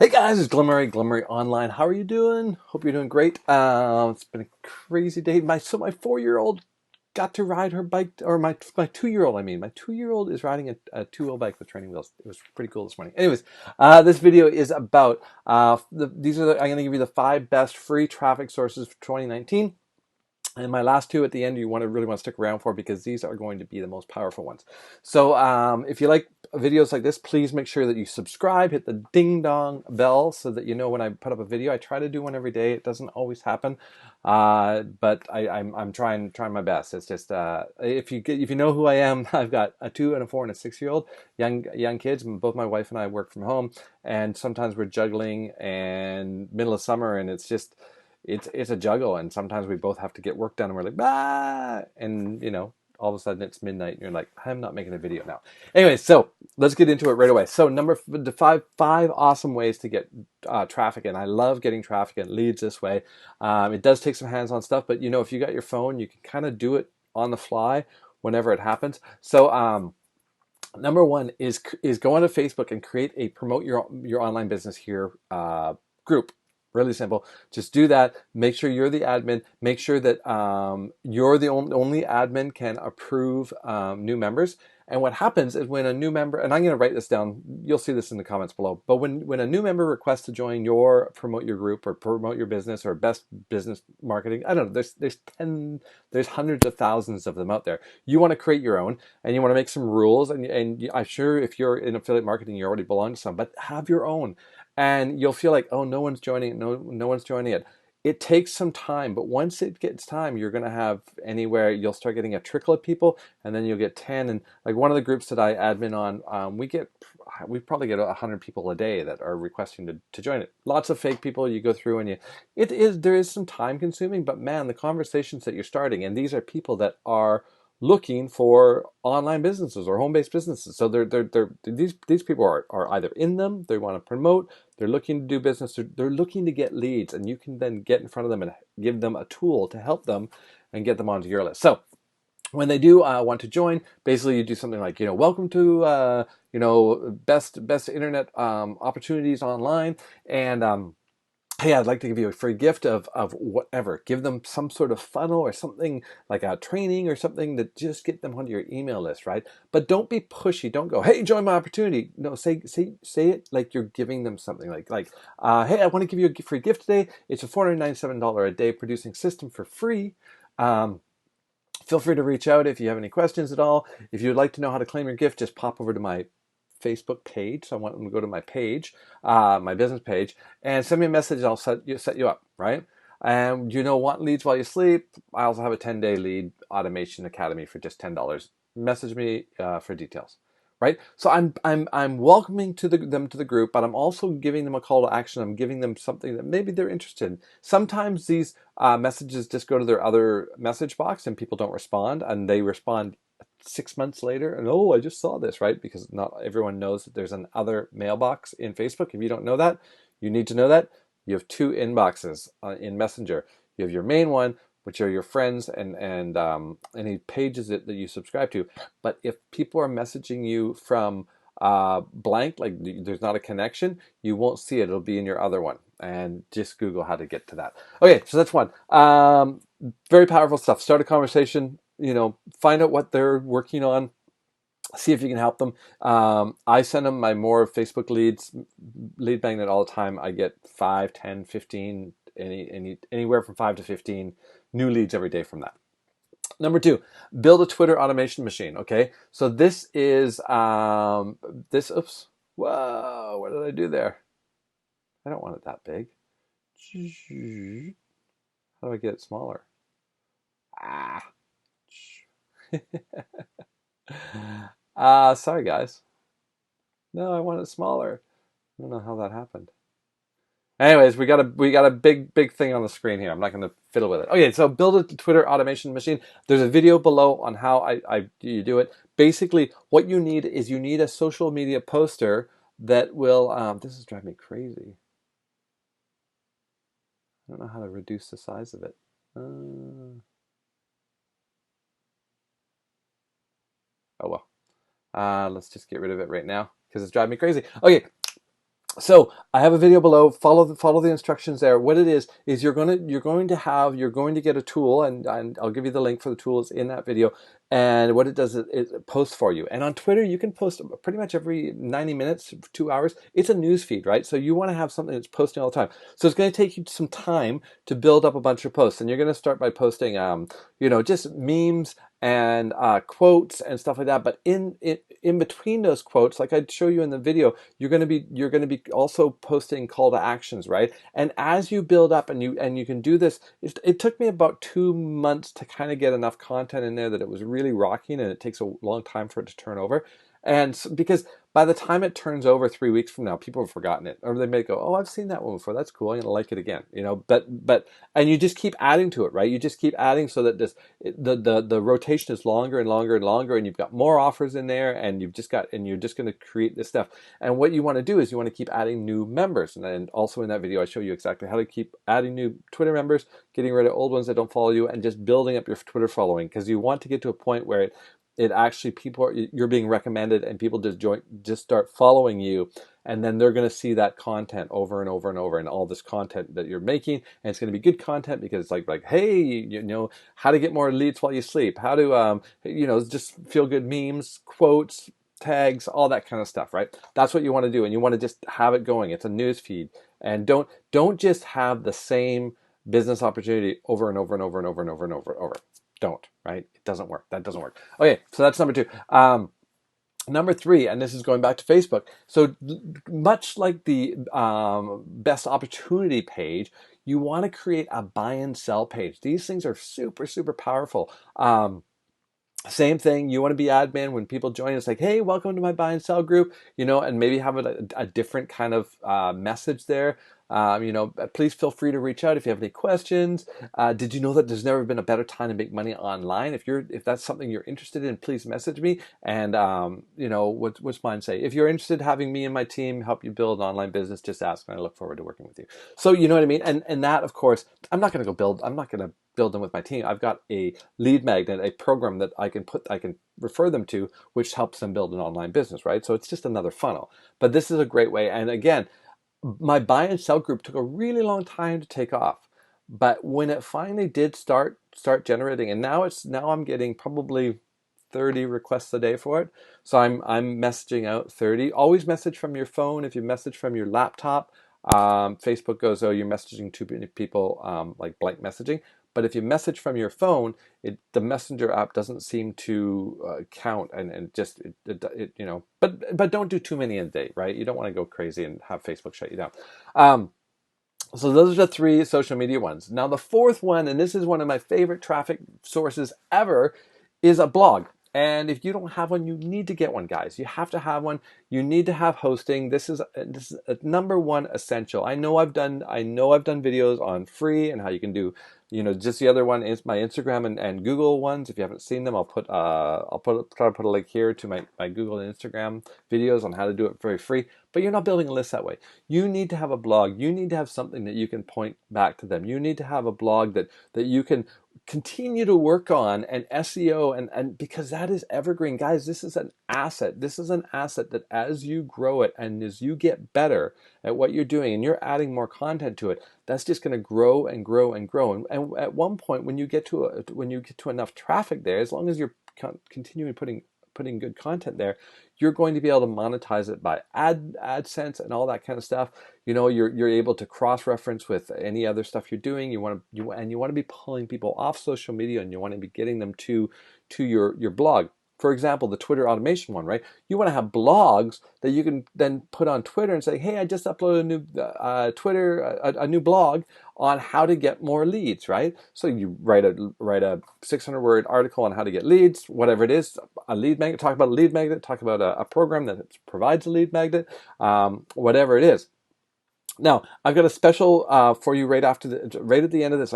Hey guys, it's Glimmery Online. How are you doing? Hope you're doing great. It's been a crazy day. My 4-year-old got to ride her bike, or my 2-year-old. I mean, my 2-year-old is riding a two-wheel bike with training wheels. It was pretty cool this morning. Anyways, this video is about I'm going to give you the 5 best free traffic sources for 2019. And my last two at the end, you really want to stick around for because these are going to be the most powerful ones. So if you like videos like this, please make sure that you subscribe, hit the ding dong bell so that you know when I put up a video. I try to do one every day. It doesn't always happen, but I'm trying my best. It's just if you know who I am, I've got a 2 and a 4 and a 6-year-old, young kids. Both my wife and I work from home, and sometimes we're juggling and middle of summer, and it's a juggle, and sometimes we both have to get work done, and we're like, bah, and all of a sudden it's midnight, and you're like, I'm not making a video now. Anyway, so let's get into it right away. So the five awesome ways to get traffic in. I love getting traffic and leads this way. It does take some hands-on stuff, but if you got your phone, you can kind of do it on the fly whenever it happens. So number one is go onto Facebook and create a promote your online business here group. Really simple. Just do that. Make sure you're the admin. Make sure that you're the only admin can approve new members. And what happens is when a new member, and I'm going to write this down, you'll see this in the comments below, but when a new member requests to join your promote your group or promote your business or best business marketing, I don't know, there's hundreds of thousands of them out there. You want to create your own, and you want to make some rules, and I'm sure if you're in affiliate marketing, you already belong to some, but have your own. And you'll feel like, oh, no one's joining it, no one's joining it. It takes some time, but once it gets time, you're going to have anywhere, you'll start getting a trickle of people, and then you'll get 10. And like one of the groups that I admin on, we probably get 100 people a day that are requesting to join it. Lots of fake people you go through, and there is some time consuming, but man, the conversations that you're starting, and these are people that are looking for online businesses or home-based businesses. So these people are either in them, they want to promote, they're looking to do business, they're looking to get leads, and you can then get in front of them and give them a tool to help them and get them onto your list. So when they do want to join, basically you do something like, welcome to best internet opportunities online, and hey, I'd like to give you a free gift of whatever. Give them some sort of funnel or something like a training or something to just get them onto your email list, right? But don't be pushy. Don't go, hey, join my opportunity. No, say it like you're giving them something hey, I want to give you a free gift today. It's a $497 a day producing system for free. Feel free to reach out if you have any questions at all. If you'd like to know how to claim your gift, just pop over to my Facebook page. So I want them to go to my page, my business page, and send me a message. I'll set you up, right? And want leads while you sleep? I also have a 10-day lead automation academy for just $10. Message me for details. Right, so I'm welcoming them to the group, but I'm also giving them a call to action. I'm giving them something that maybe they're interested in. Sometimes these messages just go to their other message box and people don't respond, and they respond 6 months later, and oh, I just saw this, right? Because not everyone knows that there's an other mailbox in Facebook. If you don't know that, you need to know that. You have 2 inboxes in Messenger. You have your main one, which are your friends and any pages that you subscribe to. But if people are messaging you from blank, like there's not a connection, you won't see it. It'll be in your other one. And just Google how to get to that. Okay, so that's one. Very powerful stuff. Start a conversation. Find out what they're working on. See if you can help them. I send them my more Facebook leads, lead magnet all the time. I get 5, 10, 15, anywhere from 5 to 15 new leads every day from that. Number 2, build a Twitter automation machine. Okay, so this is oops, whoa, what did I do there? I don't want it that big. How do I get it smaller? Ah. Sorry guys. No, I want it smaller. I don't know how that happened. Anyways, we got a big thing on the screen here. I'm not going to fiddle with it. Okay, so build a Twitter automation machine. There's a video below on how you do it. Basically, what you need is a social media poster that will. This is driving me crazy. I don't know how to reduce the size of it. Oh well. Let's just get rid of it right now because it's driving me crazy. Okay. So I have a video below. Follow the instructions there. What it is you're going to get a tool, and I'll give you the link for the tools in that video. And what it does is it posts for you. And on Twitter, you can post pretty much every 90 minutes, 2 hours. It's a news feed, right? So you want to have something that's posting all the time. So it's going to take you some time to build up a bunch of posts, and you're going to start by posting, just memes and quotes and stuff like that. But in between those quotes, like I'd show you in the video, you're going to be also posting call to actions, right? And as you build up, and you can do this, it took me about 2 months to kind of get enough content in there that it was really rocking, and it takes a long time for it to turn over. And because by the time it turns over 3 weeks from now, people have forgotten it, or they may go, "Oh, I've seen that one before. That's cool. I'm gonna like it again." And you just keep adding to it, right? You just keep adding so that the rotation is longer and longer and longer, and you've got more offers in there, and you're just going to create this stuff. And what you want to do is you want to keep adding new members. And then also in that video, I show you exactly how to keep adding new Twitter members, getting rid of old ones that don't follow you, and just building up your Twitter following, because you want to get to a point where it actually you're being recommended, and people just start following you, and then they're going to see that content over and over and over, and all this content that you're making, and it's going to be good content, because it's like, hey, how to get more leads while you sleep, how to just feel good memes, quotes, tags, all that kind of stuff, right? That's what you want to do, and you want to just have it going. It's a news feed, and don't just have the same business opportunity over and over and over and over and over and over and over. Don't, right? It doesn't work. That doesn't work. Okay, so that's number two. Number three, and this is going back to Facebook. So much like the best opportunity page, you want to create a buy and sell page. These things are super, super powerful. Same thing, you want to be admin when people join. It's like, hey, welcome to my buy and sell group, and maybe have a different kind of message there. Please feel free to reach out if you have any questions. Did you know that there's never been a better time to make money online? If that's something you're interested in, please message me. And what's mine say? If you're interested in having me and my team help you build an online business, just ask, and I look forward to working with you. So you know what I mean. And that, of course, I'm not going to build them with my team. I've got a lead magnet, a program that I can refer them to, which helps them build an online business, right? So it's just another funnel. But this is a great way. And again, my buy and sell group took a really long time to take off. But when it finally did start generating, and now I'm getting probably 30 requests a day for it. So I'm messaging out 30. Always message from your phone. If you message from your laptop, Facebook goes, oh, you're messaging too many people, like blank messaging. But if you message from your phone, the Messenger app doesn't seem to count, and just But don't do too many in a day, right? You don't want to go crazy and have Facebook shut you down. So those are the three social media ones. Now the fourth one, and this is one of my favorite traffic sources ever, is a blog. And if you don't have one, you need to get one, guys. You have to have one. You need to have hosting. This is a number one essential. I know I've done videos on free and how you can do, just the other one is my Instagram and Google ones. If you haven't seen them, try to put a link here to my Google and Instagram videos on how to do it very free. But you're not building a list that way. You need to have a blog. You need to have something that you can point back to them. You need to have a blog that you can continue to work on, and SEO, and because that is evergreen, guys. This is an asset. This is an asset that as you grow it and as you get better at what you're doing and you're adding more content to it, that's just going to grow and grow and grow. And at one point, when you get to enough traffic there, as long as you're continuing putting good content there, you're going to be able to monetize it by AdSense and all that kind of stuff. You're able to cross-reference with any other stuff you're doing. You want to be pulling people off social media, and you want to be getting them to your blog. For example, the Twitter automation one, right? You want to have blogs that you can then put on Twitter and say, hey, I just uploaded a new a new blog on how to get more leads, right? So you write a 600-word article on how to get leads, whatever it is, a lead magnet, talk about a lead magnet, talk about a program that provides a lead magnet, whatever it is. Now, I've got a special for you right at the end of this.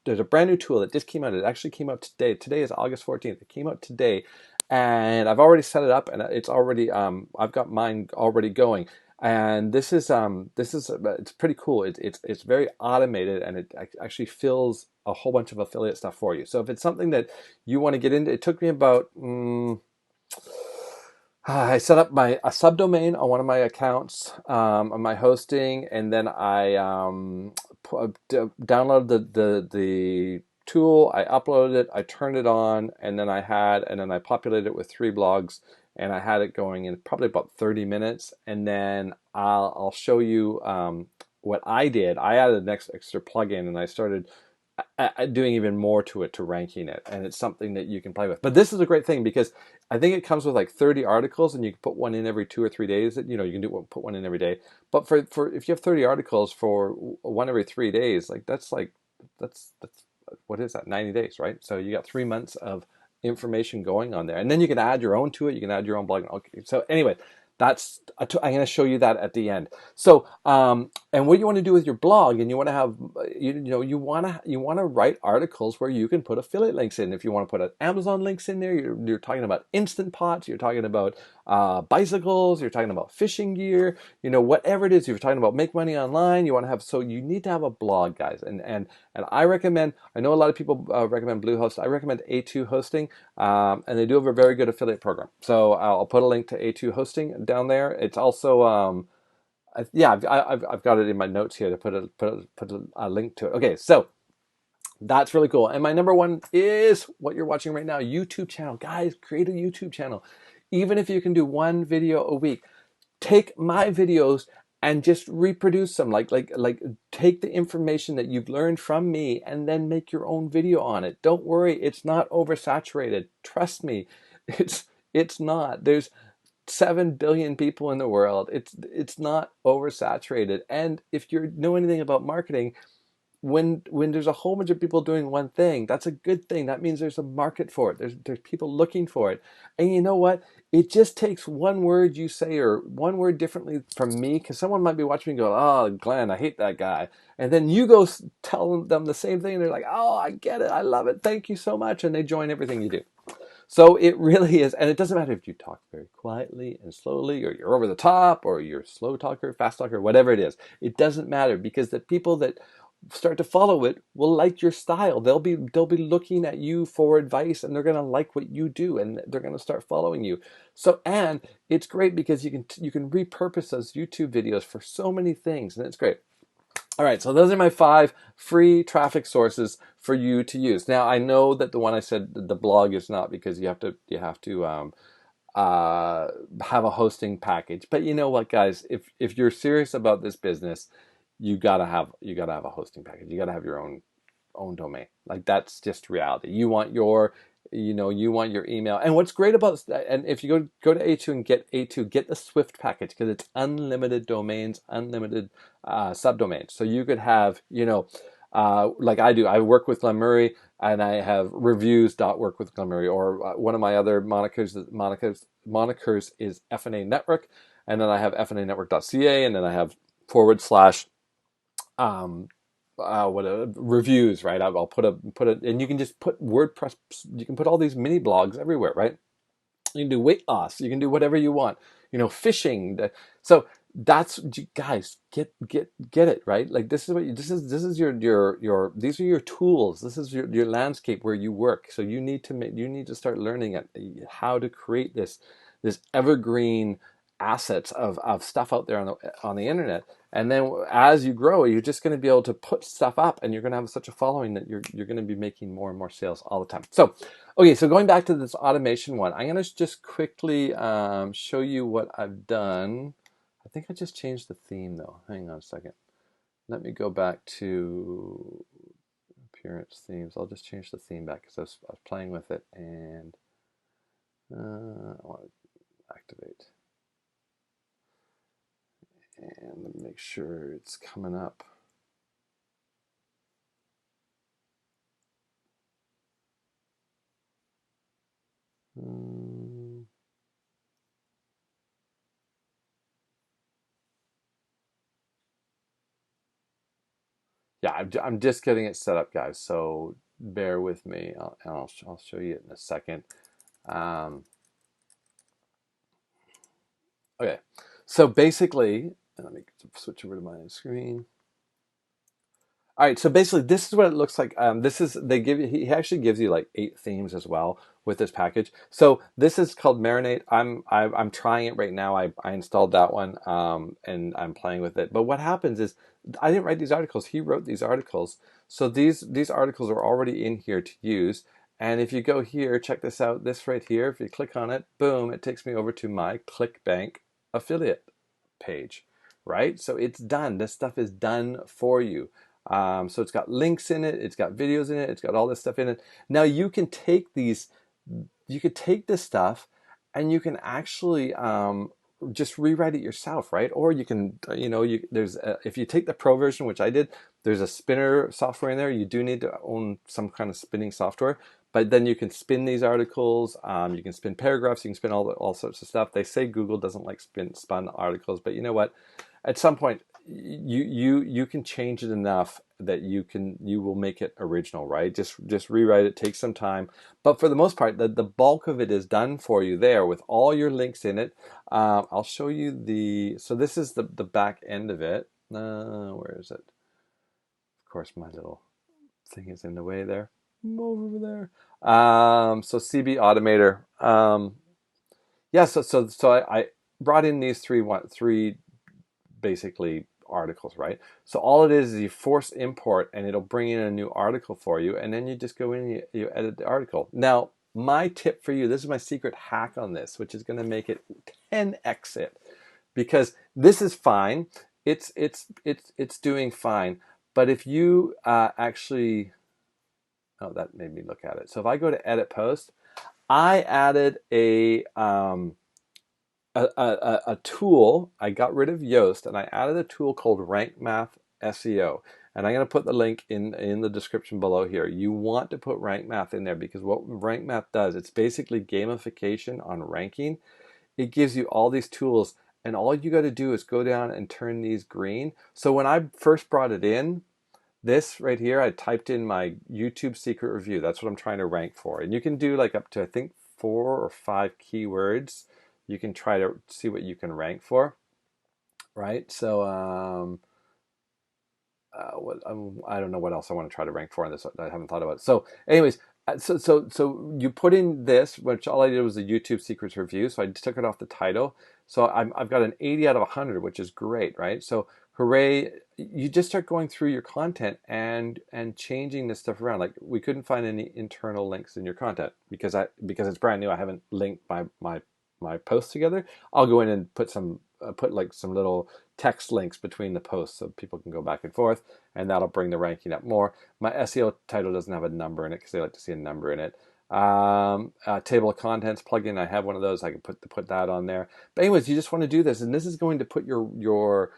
There's a brand new tool that just came out. It actually came out today. Today is August 14th. It came out today, and I've already set it up, and it's already I've got mine already going. And this is it's pretty cool. It's very automated, and it actually fills a whole bunch of affiliate stuff for you. So if it's something that you want to get into, it took me about I set up a subdomain on one of my accounts on my hosting, and then I downloaded the tool. I uploaded it. I turned it on, and then I populated it with 3 blogs, and I had it going in probably about 30 minutes. And then I'll show you what I did. I added an extra plugin, and I started doing even more to it, to ranking it, and it's something that you can play with. But this is a great thing because I think it comes with like 30 articles, and you can put one in every 2 or 3 days. You know, you can put one in every day. But for if you have 30 articles for one every 3 days, that's what is that, 90 days, right? So you got 3 months of information going on there, and then you can add your own to it. You can add your own blog. Okay, so anyway, I'm going to show you that at the end. So, and what you want to do with your blog, and you want to have, you want to write articles where you can put affiliate links in. If you want to put Amazon links in there, you're talking about Instant Pots, you're talking about bicycles, you're talking about fishing gear, whatever it is. You're talking about make money online. You want to have, so you need to have a blog, guys. And I recommend. I know a lot of people recommend Bluehost. I recommend A2 Hosting, and they do have a very good affiliate program. So I'll put a link to A2 Hosting down there. It's also I've got it in my notes here to put a link to it. Okay, so that's really cool. And my number one is what you're watching right now, YouTube channel. Guys, create a YouTube channel. Even if you can do one video a week, take my videos and just reproduce them. Like take the information that you've learned from me and then make your own video on it. Don't worry, it's not oversaturated. Trust me, it's not. There's 7 billion people in the world. It's not oversaturated. And if you know anything about marketing, when there's a whole bunch of people doing one thing, that's a good thing. That means there's a market for it. There's people looking for it. And you know what? It just takes one word you say or one word differently from me, because someone might be watching me and go, "Oh, Glenn, I hate that guy," and then you go tell them the same thing, and they're like, "Oh, I get it. I love it. Thank you so much," and they join everything you do. So it really is, and it doesn't matter if you talk very quietly and slowly, or you're over the top, or you're a slow talker, fast talker, whatever it is. It doesn't matter, because the people that start to follow it will like your style. They'll be looking at you for advice, and they're going to like what you do, and they're going to start following you. So, and it's great because you can repurpose those YouTube videos for so many things, and it's great. All right, so those are my 5 free traffic sources for you to use. Now, I know that the one I said, the blog, is not, because you have to have a hosting package. But you know what, guys? If you're serious about this business, you gotta have a hosting package. You gotta have your own domain. Like, that's just reality. You want your email. And what's great about, and if you go to A2 and get A2, get the Swift package, because it's unlimited domains, unlimited subdomains. So you could have, like I do. I work with Glenn Murray, and I have reviews.work with Glenn Murray, or one of my other monikers is FNA Network, and then I have FNAnetwork.ca, and then I have / um, reviews, right? I'll put it, and you can just put WordPress. You can put all these mini blogs everywhere, right? You can do weight loss. You can do whatever you want. Fishing. So that's, guys, get it, right. Like, this is your these are your tools. This is your landscape where you work. So you need to start learning how to create this evergreen assets of stuff out there on the internet. And then as you grow, you're just going to be able to put stuff up, and you're going to have such a following that you're going to be making more and more sales all the time. So, okay, so going back to this automation one, I'm going to just quickly show you what I've done. I think I just changed the theme, though. Hang on a second. Let me go back to appearance themes. I'll just change the theme back, because I was playing with it, and I want to activate. And let me make sure it's coming up. Yeah, I'm just getting it set up, guys. So bear with me. I'll show you it in a second. Okay, so basically, let me switch over to my screen. All right, so basically, this is what it looks like. This is they give you. He actually gives you like 8 themes as well with this package. So this is called Marinate. I'm trying it right now. I installed that one, and I'm playing with it. But what happens is I didn't write these articles. He wrote these articles. So these articles are already in here to use. And if you go here, check this out. This right here. If you click on it, boom, it takes me over to my ClickBank affiliate page. Right? So it's done. This stuff is done for you. So it's got links in it, it's got videos in it, it's got all this stuff in it. Now you can take these, you could take this stuff and you can actually just rewrite it yourself, right? Or you can, there's if you take the pro version, which I did, there's a spinner software in there. You do need to own some kind of spinning software, but then you can spin these articles. You can spin paragraphs. You can spin all sorts of stuff. They say Google doesn't like spun articles, but you know what? At some point, you can change it enough that you will make it original, right? Just rewrite it, take some time, but for the most part, the bulk of it is done for you there with all your links in it. I'll show you so this is the back end of it. Where is it? Of course, my little thing is in the way there. Over there. So CB Automator. Yeah. So I brought in these three basically articles, right? So all it is you force import and it'll bring in a new article for you, and then you just go in and you edit the article. Now, my tip for you, this is my secret hack on this, which is going to make it 10x it, because this is fine. It's doing fine. But if you actually, oh, that made me look at it. So if I go to edit post, I added a tool. I got rid of Yoast and I added a tool called Rank Math SEO. And I'm going to put the link in the description below here. You want to put Rank Math in there because what Rank Math does, it's basically gamification on ranking. It gives you all these tools, and all you got to do is go down and turn these green. So when I first brought it in, this right here, I typed in my YouTube secret review. That's what I'm trying to rank for. And you can do like up to, I think, 4 or 5 keywords. You can try to see what you can rank for, right? So I don't know what else I want to try to rank for in this. I haven't thought about it. So anyways, so you put in this, which all I did was a YouTube secrets review. So I just took it off the title. So I've got an 80 out of 100, which is great, right? So hooray! You just start going through your content and changing this stuff around. Like we couldn't find any internal links in your content because it's brand new. I haven't linked my posts together. I'll go in and put like some little text links between the posts so people can go back and forth, and that'll bring the ranking up more. My SEO title doesn't have a number in it because they like to see a number in it. Table of contents plugin, I have one of those. I can put that on there. But anyways, you just want to do this, and this is going to put your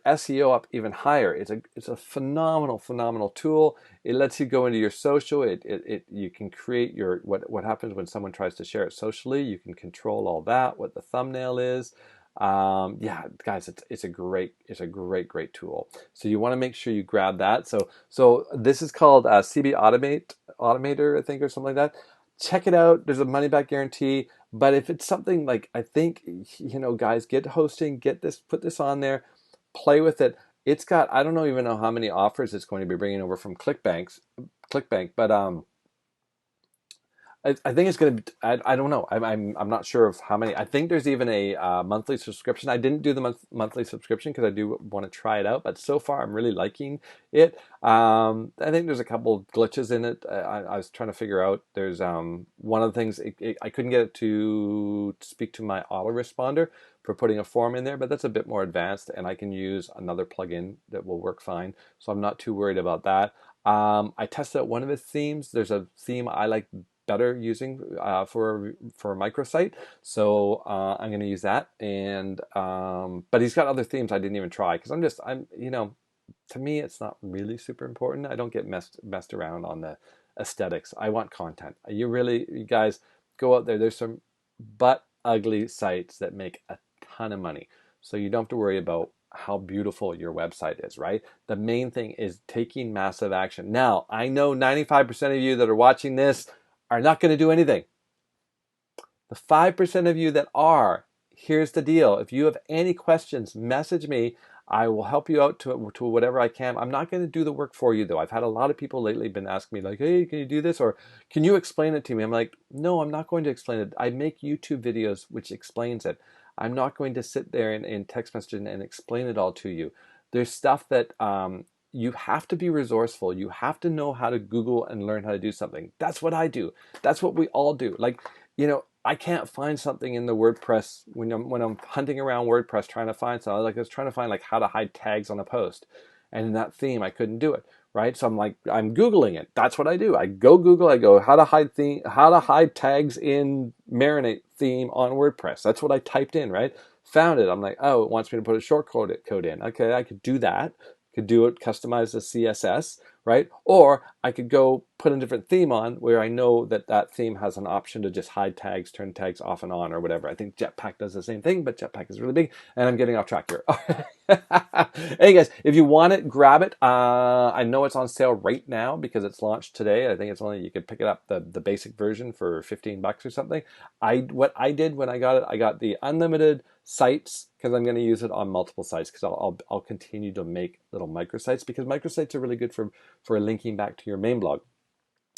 SEO up even higher. It's a phenomenal tool. It lets you go into your social. You can create your what happens when someone tries to share it socially. You can control all that, what the thumbnail is. Yeah, guys, it's a great tool. So you want to make sure you grab that. So this is called CB Automator, I think, or something like that. Check it out. There's a money back guarantee. But if it's something like, I think, guys, get hosting, put this on there, play with it. It's got, I don't even know how many offers it's going to be bringing over from ClickBank, but I think it's going to be, I don't know. I'm not sure of how many. I think there's even a monthly subscription. I didn't do the monthly subscription because I do want to try it out, but so far I'm really liking it. I think there's a couple glitches in it. I was trying to figure out. There's one of the things, I couldn't get it to speak to my autoresponder for putting a form in there, but that's a bit more advanced, and I can use another plugin that will work fine. So I'm not too worried about that. I tested out one of his themes. There's a theme I like better using for a microsite, so I'm going to use that. And but he's got other themes I didn't even try because to me it's not really super important. I don't get messed around on the aesthetics. I want content. You guys go out there. There's some butt ugly sites that make a ton of money, so you don't have to worry about how beautiful your website is, right? The main thing is taking massive action. Now, I know 95% of you that are watching this are not going to do anything. The 5% of you that are, here's the deal. If you have any questions, message me. I will help you out to whatever I can. I'm not going to do the work for you, though. I've had a lot of people lately been asking me like, hey, can you do this? Or can you explain it to me? I'm like, no, I'm not going to explain it. I make YouTube videos which explains it. I'm not going to sit there in text messaging and explain it all to you. There's stuff that you have to be resourceful. You have to know how to Google and learn how to do something. That's what I do. That's what we all do. Like, I can't find something in the WordPress when I'm hunting around WordPress trying to find something. Like I was trying to find like how to hide tags on a post, and in that theme I couldn't do it. Right, so I'm Googling it. That's what I do. I go Google. I go how to hide tags in Marinate theme on WordPress. That's what I typed in. Right, found it. I'm like, oh, it wants me to put a shortcode code in. Okay, I could do that. Could do it, customize the CSS, right? Or I could go put a different theme on where I know that theme has an option to just hide tags, turn tags off and on or whatever. I think Jetpack does the same thing, but Jetpack is really big, and I'm getting off track here. Hey guys, if you want it, grab it. I know it's on sale right now because it's launched today. I think it's only, you can pick it up the basic version for $15 or something. What I did when I got it, I got the unlimited sites because I'm going to use it on multiple sites because I'll continue to make little microsites because microsites are really good for linking back to your main blog.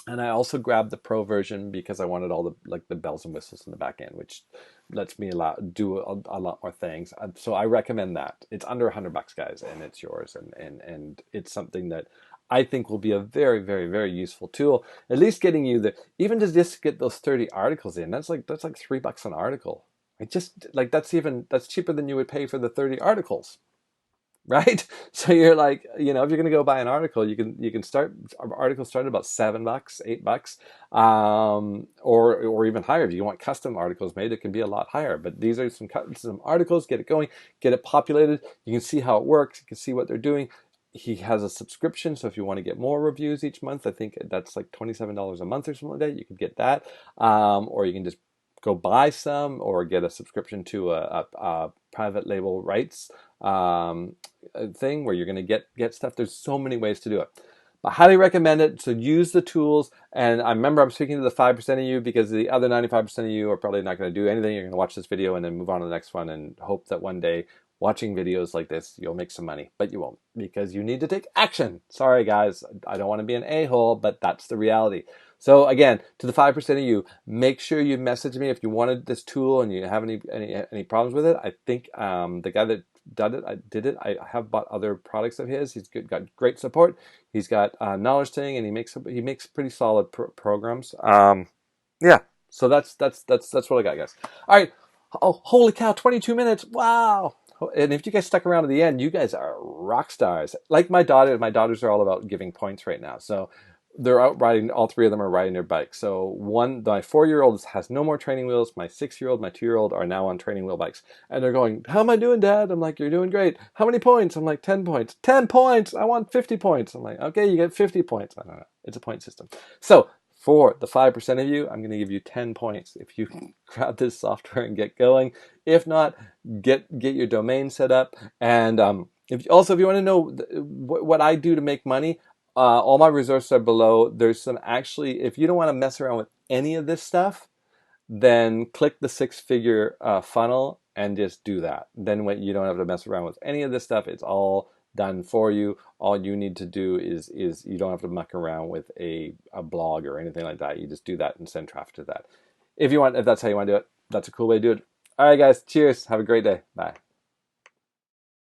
And I also grabbed the pro version because I wanted all the bells and whistles in the back end, which lets me do a lot more things. So I recommend that. It's under $100, guys, and it's yours. And it's something that I think will be a very, very, very useful tool. At least getting you even to just get those 30 articles in. That's like $3 an article. That's cheaper than you would pay for the 30 articles. Right? So you're like, if you're going to go buy an article, you can start, articles start at about $7, $8, or even higher. If you want custom articles made, it can be a lot higher. But these are some articles. Get it going, get it populated. You can see how it works. You can see what they're doing. He has a subscription, so if you want to get more reviews each month, I think that's like $27 a month or something like that. You could get that, or you can just go buy some or get a subscription to a private label rights thing where you're going to get stuff. There's so many ways to do it. I highly recommend it. So use the tools. And I remember I'm speaking to the 5% of you because the other 95% of you are probably not going to do anything. You're going to watch this video and then move on to the next one and hope that one day watching videos like this, you'll make some money, but you won't because you need to take action. Sorry, guys. I don't want to be an a-hole, but that's the reality. So again, to the 5% of you, make sure you message me if you wanted this tool and you have any problems with it. I think the guy that did it. I have bought other products of his. He's got great support. He's got knowledge thing, and he makes pretty solid programs. Yeah. So that's what I got, guys. All right. Oh, holy cow! 22 minutes. Wow. And if you guys stuck around to the end, you guys are rock stars. Like my daughter. My daughters are all about giving points right now. So they're out riding. All three of them are riding their bikes. So my 4-year-old has no more training wheels. My 6-year-old, my 2-year-old are now on training wheel bikes, and they're going, "How am I doing, Dad?" I'm like, "You're doing great." "How many points?" I'm like, 10 points. 10 points. I want 50 points. I'm like, "Okay, you get 50 points." I don't know. It's a point system. So for the 5% of you, I'm going to give you 10 points if you grab this software and get going. If not, get your domain set up. And if you want to know what I do to make money, all my resources are below. There's some if you don't want to mess around with any of this stuff, then click the 6-figure funnel and just do that. Then you don't have to mess around with any of this stuff. It's all done for you. All you need to do is you don't have to muck around with a blog or anything like that. You just do that and send traffic to that. If that's how you want to do it, that's a cool way to do it. All right, guys. Cheers. Have a great day. Bye.